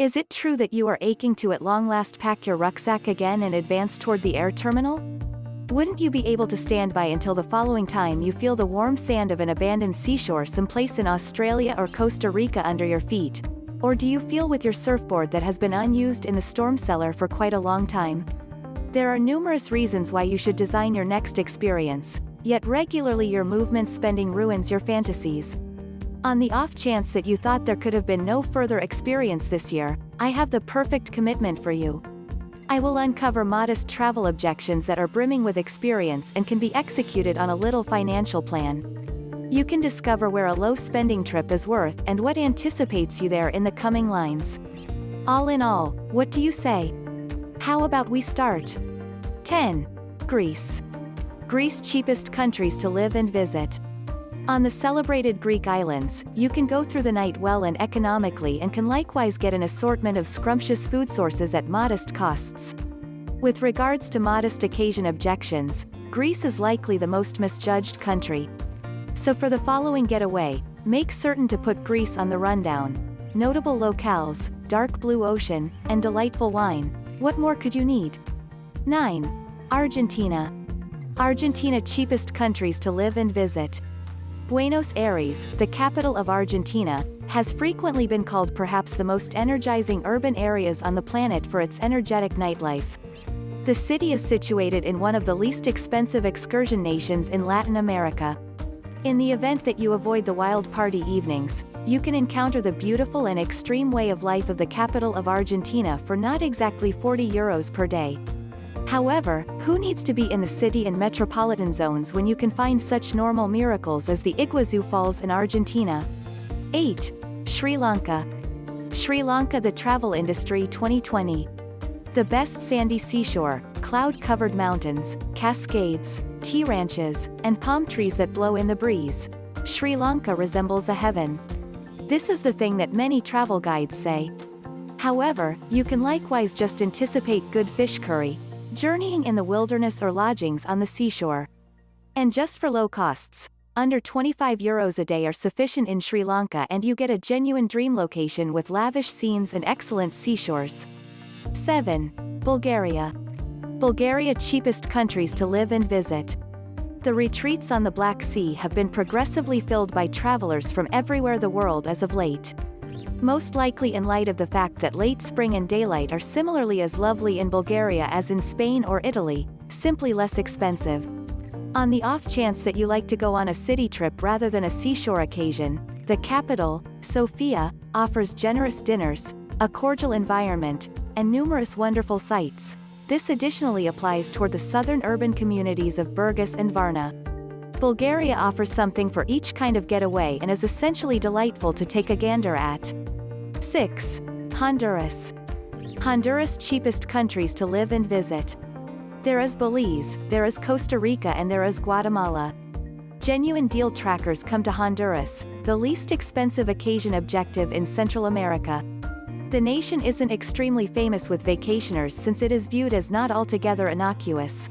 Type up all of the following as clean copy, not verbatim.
Is it true that you are aching to at long last pack your rucksack again and advance toward the air terminal? Wouldn't you be able to stand by until the following time you feel the warm sand of an abandoned seashore someplace in Australia or Costa Rica under your feet? Or do you feel with your surfboard that has been unused in the storm cellar for quite a long time? There are numerous reasons why you should design your next experience, yet regularly your movement spending ruins your fantasies. On the off chance that you thought there could have been no further experience this year, I have the perfect commitment for you. I will uncover modest travel objections that are brimming with experience and can be executed on a little financial plan. You can discover where a low-spending trip is worth and what anticipates you there in the coming lines. All in all, what do you say? How about we start? 10. Greece. Greece cheapest countries to live and visit. On the celebrated Greek islands, you can go through the night well and economically and can likewise get an assortment of scrumptious food sources at modest costs. With regards to modest occasion objections, Greece is likely the most misjudged country. So for the following getaway, make certain to put Greece on the rundown. Notable locales, dark blue ocean, and delightful wine. What more could you need? 9. Argentina. Argentina cheapest countries to live and visit. Buenos Aires, the capital of Argentina, has frequently been called perhaps the most energizing urban areas on the planet for its energetic nightlife. The city is situated in one of the least expensive excursion nations in Latin America. In the event that you avoid the wild party evenings, you can encounter the beautiful and extreme way of life of the capital of Argentina for not exactly €40 per day. However, who needs to be in the city and metropolitan zones when you can find such normal miracles as the Iguazu Falls in Argentina? 8. Sri Lanka. Sri Lanka, the travel industry 2020. The best sandy seashore, cloud-covered mountains, cascades, tea ranches, and palm trees that blow in the breeze. Sri Lanka resembles a heaven. This is the thing that many travel guides say. However, you can likewise just anticipate good fish curry, journeying in the wilderness or lodgings on the seashore. And just for low costs, under €25 a day are sufficient in Sri Lanka and you get a genuine dream location with lavish scenes and excellent seashores. 7. Bulgaria. Bulgaria cheapest countries to live and visit. The retreats on the Black Sea have been progressively filled by travelers from everywhere the world as of late. Most likely in light of the fact that late spring and daylight are similarly as lovely in Bulgaria as in Spain or Italy, simply less expensive. On the off chance that you like to go on a city trip rather than a seashore occasion, the capital, Sofia, offers generous dinners, a cordial environment, and numerous wonderful sights. This additionally applies toward the southern urban communities of Burgas and Varna. Bulgaria offers something for each kind of getaway and is essentially delightful to take a gander at. 6. Honduras. Honduras cheapest countries to live and visit. There is Belize, there is Costa Rica, and there is Guatemala. Genuine deal trackers come to Honduras, the least expensive occasion objective in Central America. The nation isn't extremely famous with vacationers since it is viewed as not altogether innocuous.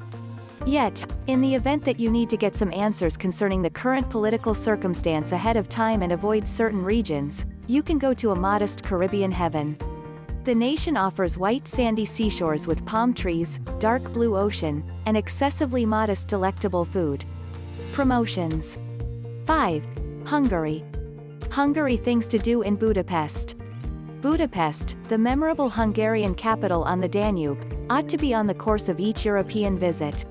Yet, in the event that you need to get some answers concerning the current political circumstance ahead of time and avoid certain regions, you can go to a modest Caribbean heaven. The nation offers white sandy seashores with palm trees, dark blue ocean, and excessively modest delectable food. Promotions. 5. Hungary. Hungary, things to do in Budapest. Budapest, the memorable Hungarian capital on the Danube, ought to be on the course of each European visit.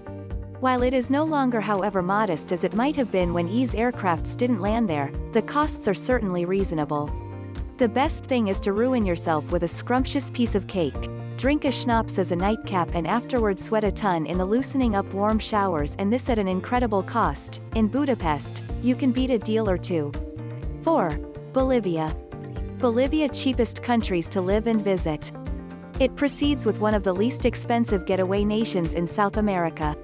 While it is no longer however modest as it might have been when EASE aircrafts didn't land there, the costs are certainly reasonable. The best thing is to ruin yourself with a scrumptious piece of cake, drink a schnapps as a nightcap, and afterwards sweat a ton in the loosening up warm showers, and this at an incredible cost. In Budapest, you can beat a deal or two. 4. Bolivia. Bolivia cheapest countries to live and visit. It proceeds with one of the least expensive getaway nations in South America.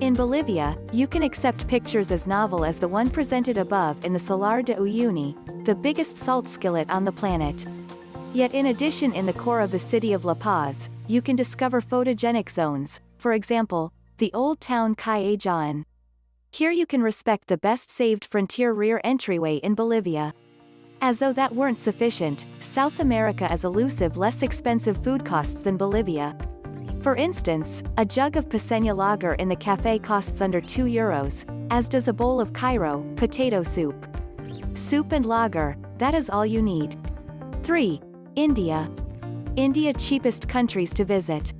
In Bolivia, you can accept pictures as novel as the one presented above in the Salar de Uyuni, the biggest salt skillet on the planet. Yet in addition, in the core of the city of La Paz, you can discover photogenic zones, for example, the old town Cajayan. Here you can respect the best saved frontier rear entryway in Bolivia. As though that weren't sufficient, South America has elusive less expensive food costs than Bolivia. For instance, a jug of paceña lager in the cafe costs under €2, as does a bowl of Cairo potato soup. Soup and lager, that is all you need. 3. India. India cheapest countries to visit.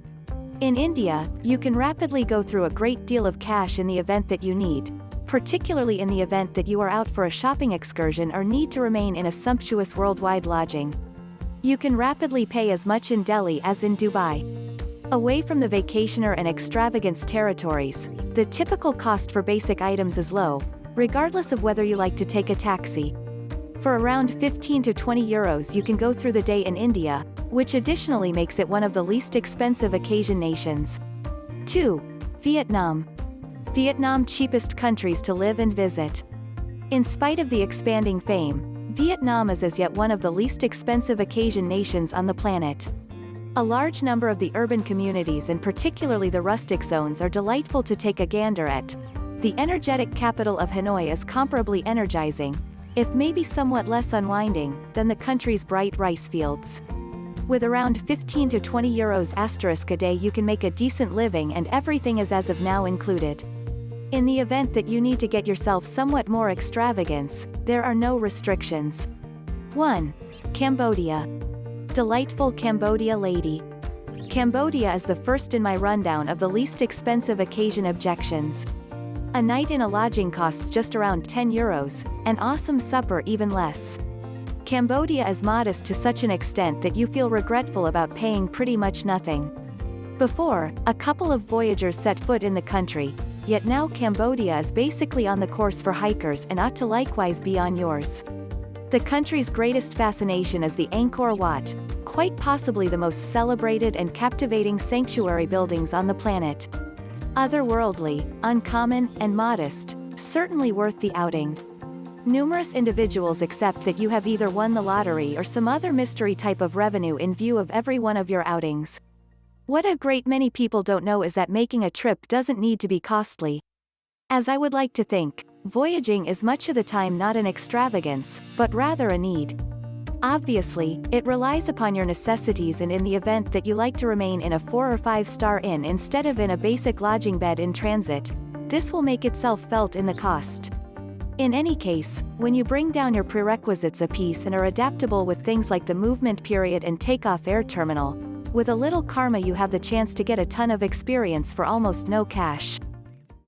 In India, you can rapidly go through a great deal of cash in the event that you need, particularly in the event that you are out for a shopping excursion or need to remain in a sumptuous worldwide lodging. You can rapidly pay as much in Delhi as in Dubai. Away from the vacationer and extravagance territories, the typical cost for basic items is low, regardless of whether you like to take a taxi. For around 15 to 20 euros you can go through the day in India, which additionally makes it one of the least expensive occasion nations. 2. Vietnam. Vietnam cheapest countries to live and visit. In spite of the expanding fame, Vietnam is as yet one of the least expensive occasion nations on the planet. A large number of the urban communities and particularly the rustic zones are delightful to take a gander at. The energetic capital of Hanoi is comparably energizing, if maybe somewhat less unwinding, than the country's bright rice fields. With around 15 to 20 euros a day you can make a decent living and everything is as of now included. In the event that you need to get yourself somewhat more extravagance, there are no restrictions. 1. Cambodia. Delightful Cambodia lady. Cambodia is the first in my rundown of the least expensive occasion objections. A night in a lodging costs just around 10 euros, an awesome supper even less. Cambodia is modest to such an extent that you feel regretful about paying pretty much nothing. Before, a couple of voyagers set foot in the country, yet now Cambodia is basically on the course for hikers and ought to likewise be on yours. The country's greatest fascination is the Angkor Wat, quite possibly the most celebrated and captivating sanctuary buildings on the planet. Otherworldly, uncommon, and modest, certainly worth the outing. Numerous individuals accept that you have either won the lottery or some other mystery type of revenue in view of every one of your outings. What a great many people don't know is that making a trip doesn't need to be costly. As I would like to think, voyaging is much of the time not an extravagance, but rather a need. Obviously, it relies upon your necessities, and in the event that you like to remain in a 4 or 5-star inn instead of in a basic lodging bed in transit, this will make itself felt in the cost. In any case, when you bring down your prerequisites a piece and are adaptable with things like the movement period and takeoff air terminal, with a little karma you have the chance to get a ton of experience for almost no cash.